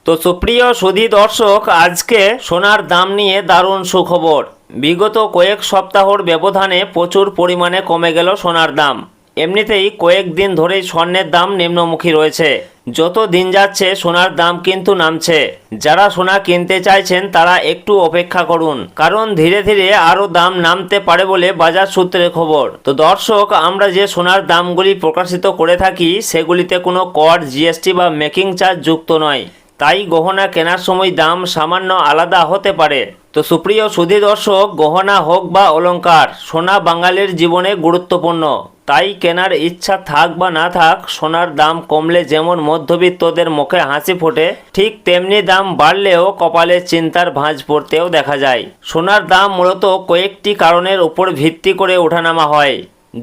তো সুপ্রিয় সুধী দর্শক, আজকে সোনার দাম নিয়ে দারুণ সুখবর। বিগত কয়েক সপ্তাহর ব্যবধানে প্রচুর পরিমাণে কমে গেল সোনার দাম। এমনিতেই কয়েকদিন ধরেই স্বর্ণের দাম নিম্নমুখী রয়েছে। যত দিন যাচ্ছে সোনার দাম কিন্তু নামছে। যারা সোনা কিনতে চাইছেন তারা একটু অপেক্ষা করুন, কারণ ধীরে ধীরে আরও দাম নামতে পারে বলে বাজার সূত্রের খবর। তো দর্শক, আমরা যে সোনার দামগুলি প্রকাশিত করে থাকি সেগুলিতে কোনো কর, জিএসটি বা মেকিং চার্জ যুক্ত নয়। তাই গহনা কেনার সময় দাম সামান্য আলাদা হতে পারে। তো সুপ্রিয় সুধী দর্শক, গহনা হোক বা অলংকার, সোনা বাঙালির জীবনে গুরুত্বপূর্ণ। তাই কেনার ইচ্ছা থাক বা না থাক, সোনার দাম কমলে যেমন মধ্যবিত্তদের মুখে হাসি ফোটে, ঠিক তেমনি দাম বাড়লেও কপালে চিন্তার ভাঁজ পড়তেও দেখা যায়। সোনার দাম মূলত কয়েকটি কারণের উপর ভিত্তি করে ওঠানামা হয়,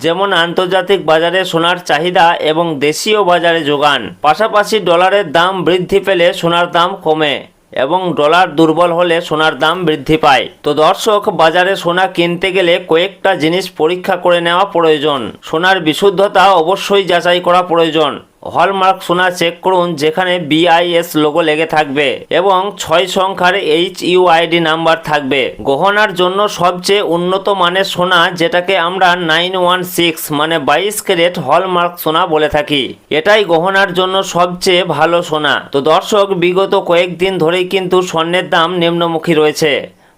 যেমন আন্তর্জাতিক বাজারে সোনার চাহিদা এবং দেশীয় বাজারে যোগান। পাশাপাশি ডলারের দাম বৃদ্ধি পেলে সোনার দাম কমে এবং ডলার দুর্বল হলে সোনার দাম বৃদ্ধি পায়। তো দর্শক, বাজারে সোনা কিনতে গেলে কয়েকটা জিনিস পরীক্ষা করে নেওয়া প্রয়োজন। সোনার বিশুদ্ধতা অবশ্যই যাচাই করা প্রয়োজন। হলমার্ক সোনা চেক করুন, যেখানে BIS লোগো লেগে থাকবে এবং 6 সংখ্যার HUID নাম্বার থাকবে। গহনার জন্য সবচেয়ে উন্নত মানের সোনা, যেটাকে আমরা 916 মানে 22 ক্যারেট হলমার্ক সোনা বলে থাকি, এটাই গহনার জন্য সবচেয়ে ভালো সোনা। তো দর্শক, বিগত কয়েকদিন ধরেই কিন্তু স্বর্ণের দাম নিম্নমুখী রয়েছে।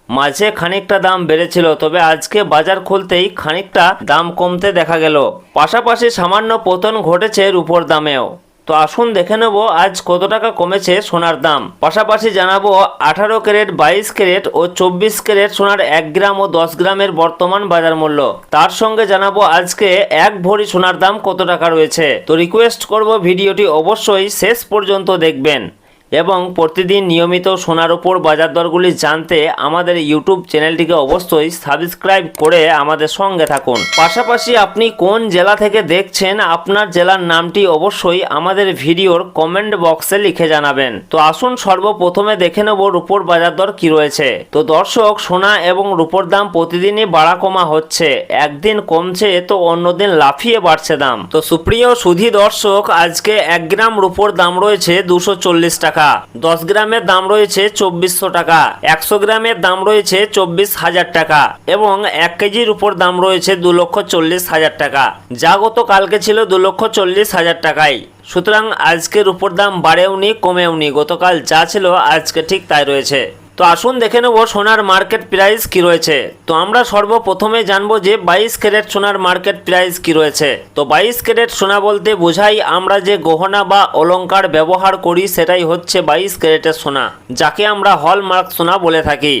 মাঝে খানিকটা দাম বেড়েছিল, তবে আজকে বাজার খুলতেই খানিকটা দাম কমতে দেখা গেল। পাশাপাশি সামান্য পতন ঘটেছে রূপোর দামেও। তো আসুন দেখে নেব আজ কত টাকা কমেছে সোনার দাম। পাশাপাশি জানাবো 18 ক্যারেট, 22 ক্যারেট ও 24 ক্যারেট সোনার 1 গ্রাম ও 10 গ্রামের বর্তমান বাজার মূল্য। তার সঙ্গে জানাবো আজকে 1 ভরি সোনার দাম কত টাকা রয়েছে। তো রিকোয়েস্ট করব ভিডিওটি অবশ্যই শেষ পর্যন্ত দেখবেন এবং প্রতিদিন নিয়মিত সোনার উপর বাজার দরগুলি জানতে আমাদের ইউটিউব চ্যানেলটিকে অবশ্যই সাবস্ক্রাইব করে আমাদের সঙ্গে থাকুন। পাশাপাশি আপনি কোন জেলা থেকে দেখছেন, আপনার জেলার নামটি অবশ্যই আমাদের ভিডিওর কমেন্ট বক্সে লিখে জানাবেন। তো আসুন সর্বপ্রথমে দেখে নেব রূপোর বাজার দর কি রয়েছে। তো দর্শক, সোনা এবং রূপোর দাম প্রতিদিনই বাড়া কমা হচ্ছে। একদিন কমছে তো অন্যদিন লাফিয়ে বাড়ছে দাম। তো সুপ্রিয় সুধী দর্শক, আজকে 1 গ্রাম রূপোর দাম রয়েছে 240 টাকা, 10 গ্রামের দাম রয়েছে 2400 টাকা, 100 গ্রামের দাম রয়েছে 24,000 টাকা এবং 1 কেজির উপর দাম রয়েছে 2,40,000 টাকা, যা গতকালকে ছিল 2,40,000 টাকায়। সুতরাং আজকের উপর দাম বাড়েওনি কমেওনি, গতকাল যা ছিল আজকে ঠিক তাই রয়েছে। তো আসুন দেখে নেব সোনার মার্কেট প্রাইস কি রয়েছে। তো আমরা সর্বপ্রথমে জানবো যে 22 ক্যারেট সোনার মার্কেট প্রাইস কি রয়েছে। তো 22 ক্যারেট সোনা বলতে বোঝাই আমরা যে গহনা বা অলংকার ব্যবহার করি সেটাই হচ্ছে 22 ক্যারেটের সোনা, যাকে আমরা হলমার্ক সোনা বলে থাকি।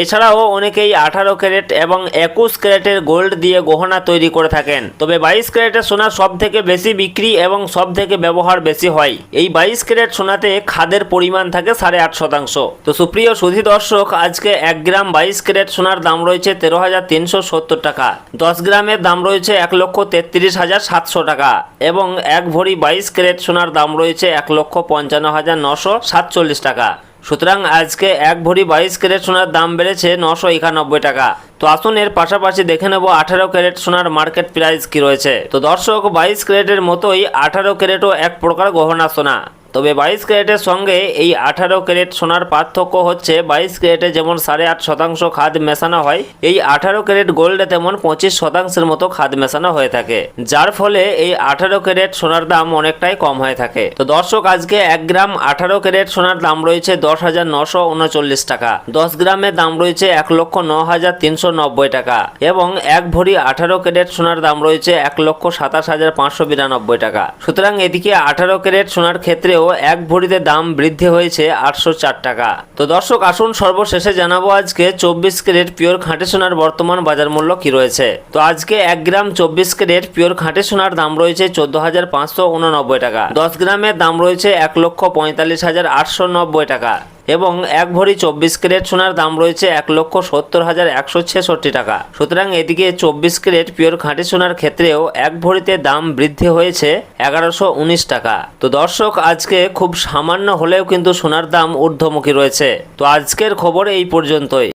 এছাড়াও অনেকেই 18 ক্যারেট এবং 21 ক্যারেটের গোল্ড দিয়ে গহনা তৈরি করে থাকেন। তবে 22 ক্যারেটের সোনা সব থেকে বেশি বিক্রি এবং সব থেকে ব্যবহার বেশি হয়। এই 22 ক্যারেট সোনাতে খাদের পরিমাণ থাকে 8.5%। তো সুপ্রিয় সুধী দর্শক, আজকে 1 গ্রাম 22 ক্যারেট সোনার দাম রয়েছে 13,370 টাকা, 10 গ্রামের দাম রয়েছে 1,33,700 টাকা এবং 1 ভরি 22 ক্যারেট সোনার দাম রয়েছে 1,55,947 টাকা। সুতরাং আজকে 1 ভরি 22 ক্যারেট সোনার দাম বেড়েছে 991 টাকা। তো আসুন এর পাশাপাশি দেখে নেব 18 ক্যারেট সোনার মার্কেট প্রাইস কি রয়েছে। তো দর্শক, 22 ক্যারেটের মতোই 18 ক্যারেটও এক প্রকার গহনা সোনা। তবে 22 ক্যারেটের সঙ্গে এই 18 ক্যারেট সোনার পার্থক্য হচ্ছে 22 ক্যারেটে যেমন 8.5% খাদ মেশানো হয়, এই 18 ক্যারেট গোল্ডে তেমন 25% মতো খাদ মেশানো হয়ে থাকে, যার ফলে এই 18 ক্যারেট সোনার দাম অনেকটাই কম হয়ে থাকে। তো দর্শক, আজকে 1 গ্রাম 18 ক্যারেট সোনার দাম রয়েছে 10,939 টাকা, 10 গ্রামের দাম রয়েছে 1,09,390 টাকা এবং 1 ভরি 18 ক্যারেট সোনার দাম রয়েছে 1,27,592 টাকা। সুতরাং এদিকে 18 ক্যারেট সোনার ক্ষেত্রে 1 ভরিতে দাম বৃদ্ধি হয়েছে 804 টাকা। তো দর্শক, আসুন সর্বশেষে জানাবো আজকে 24 ক্যারেট পিওর খাঁটি সোনার বর্তমান বাজার মূল্য কি রয়েছে। তো আজকে 1 গ্রাম 24 ক্যারেট পিওর খাঁটি সোনার দাম রয়েছে 14,589 টাকা, 10 গ্রামের দাম রয়েছে 1,45,890 টাকা এবং 1 ভরি 24 ক্যারেট সোনার দাম রয়েছে 1,70,166 টাকা। সুতরাং এদিকে 24 ক্যারেট পিওর খাঁটি সোনার ক্ষেত্রেও 1 ভরিতে দাম বৃদ্ধি হয়েছে 1119 টাকা। তো দর্শক, আজকে খুব সামান্য হলেও কিন্তু সোনার দাম ঊর্ধ্বমুখী রয়েছে। তো আজকের খবর এই পর্যন্তই।